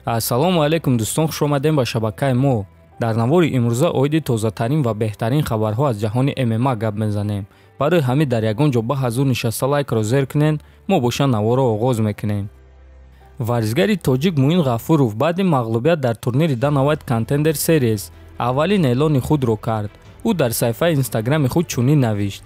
Ассалому алайкум дӯстон, хуш омадем ба шабакаи мо. Дар навори имрӯза оиди тозатарин ва беҳтарин хабарҳо аз ҷаҳони ММА гап мезанем. Барои ҳамин дар ягон ҷо ба ҳазур нишаста лайкро зер кунен, мо боша наворро оғоз мекунем. Варзигари тоҷик Муин Ғафуров баъди мағлубият дар турнири Dana White Contender Series аввалин эълони худро кард. ӯ дар саҳифаи инстаграми худ чунин навишт: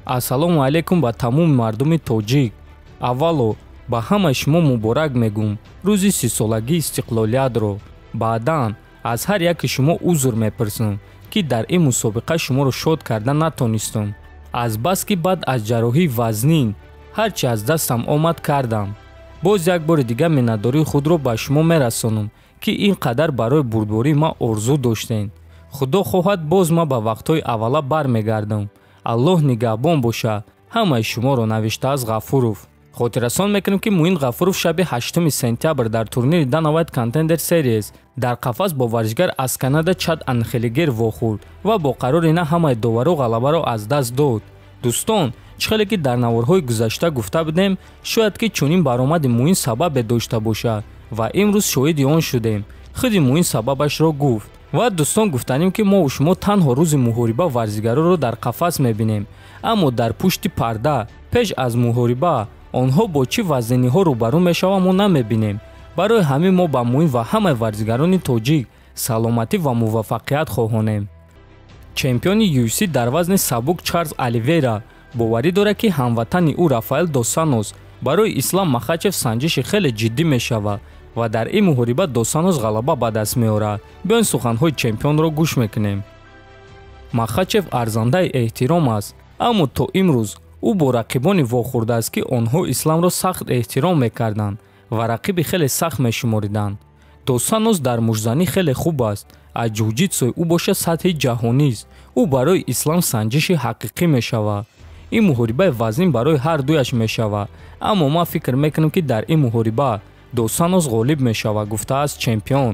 Ассалому алайкум ба тамоми мардуми тоҷик. Аввало ба ҳамаи шумо муборак мегӯм рӯзи 30-солагии истиқлолиятро. Баъдан аз ҳар яки шумо узр мепурсам, ки дар ин мусобиқа шуморо шод карда натонистам. Аз баски баъд аз ҷарроҳии вазнин ҳарчи аз дастам омад кардам. боз як бори дига миннатдории худро ба шумо мерасонам, ки ин қадар барои бурдбории ман орзу доштем. худо хоҳад боз ман ба вақтҳои аввала бармегардам. аллоҳ нигаҳбон боша ҳамаи шуморо, навиштааст Ғафуров. хотиррасон мекунем, ки Муин Ғафуров шаби 8 сентябр дар турнири Dana White Contender Series дар қафас бо варзишгар аз Канада Чад Анхелигер вохӯрд ва бо қарори на ҳамаи довару ғалабаро аз даст дод. дӯстон, чӣ хеле ки дар наворҳои гузашта гуфта будем, шояд ки чунин баромади Муин сабабе дошта бошад ва имрӯз шоҳиди он шудем. худи Муин сабабашро гуфт. ва дӯстон, гуфтанем, ки мо шумо танҳо рӯзи муҳориба варзигароро дар қафас мебинем, аммо дар пушти парда пеш аз муҳориба онҳо бо чӣ вазниниҳо рӯбарӯ мешаванд мо намебинем. барои ҳамин мо ба Муин ва ҳамаи варзигарони тоҷик саломатӣ ва муваффақият хоҳонем. чемпиони UFC дар вазни сабук Чарлз Оливейра боварӣ дорад, ки ҳамватани ӯ Рафаэл дос Сантос барои Ислам Махачев санҷиши хеле ҷиддӣ мешавад ва дар ин муҳориба дос Сантос ғалаба ба даст меорад. биён суханҳои чемпионро гӯш мекунем. Махачев арзандаи эҳтиром аст, аммо то имрӯз ӯ бо рақибони вохӯрдааст, ки онҳо исламро сахт эҳтиром мекарданд ва рақиби хеле сахт мешумориданд. дос Сантос дар мушзанӣ хеле хуб аст. аз ҷуҷитсуи ӯ бошад сатҳи ҷаҳонист. ӯ барои ислам санҷиши ҳақиқӣ мешавад. ин муҳорибаи вазнин барои ҳар дуяш мешавад, аммо ман фикр мекунам, ки дар ин муҳориба дос Сантос ғолиб мешавад, гуфтааст чемпион.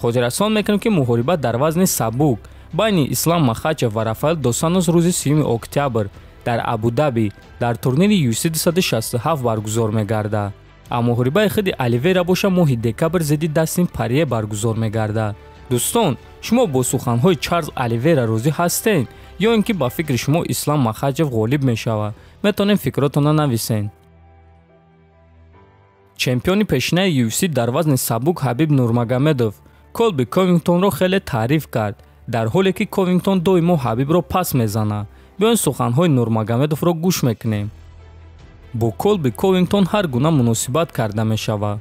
хотиррасон мекунам, ки муҳориба дар вазни сабук байни Ислам Махачев ва Рафаэл дос Сантос рӯзи 3 октябр дар Абу-Даби дар турнири UFC 267 баргузор мегардад. аммо муҳорибаи худи Оливейра боша моҳи декабр зидди Дастин Порье баргузор мегардад. дӯстон, шумо бо суханҳои Чарлз Оливейра розӣ ҳастен ё ин ки ба фикри шумо Ислам Махачев ғолиб мешавад? метавонем фикротонро нависен. чемпиони пешинаи UFC дар вазни сабук Ҳабиб Нурмагомедов Колби Ковингтонро хеле таъриф кард, дар ҳоле ки Ковингтон доимо Ҳабибро пас мезанад. биён суханҳои Нурмагомедовро гӯш мекунем. бо Колби Ковингтон ҳар гуна муносибат карда мешавад.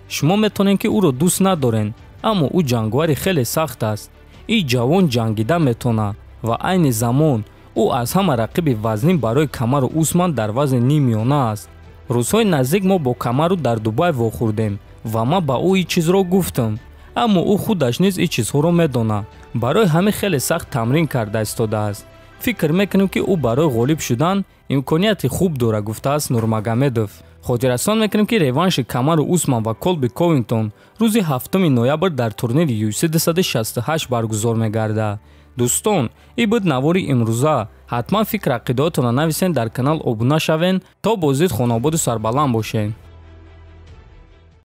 шумо метавонед ки ӯро дӯст надорен, аммо ӯ ҷанговари хеле сахт аст. ин ҷавон ҷангида метавонад ва айни замон ӯ аз ҳама рақиби вазнин барои камару Усман дар вазни нимёна аст. рӯзҳои наздик мо бо камару дар Дубай вохӯрдем ва ман ба ӯ ин чизро гуфтам, аммо ӯ худаш низ ин чизҳоро медонад. барои ҳамин хеле сахт тамрин карда истодааст. фикр мекунем, ки ӯ барои ғолиб шудан имконияти хуб дорад, гуфтааст Нурмагомедов. хотиррасон мекунем, ки реванши камару Усман ва Колби Ковингтон рӯзи 7 ноябр дар турнири UFC 268 баргузор мегардад. дӯстон, ин буд навори имрӯза. ҳатман фикр ақидаотонро нависен, дар канал обуна шавен, то бозид хонободу сарбаланд бошен.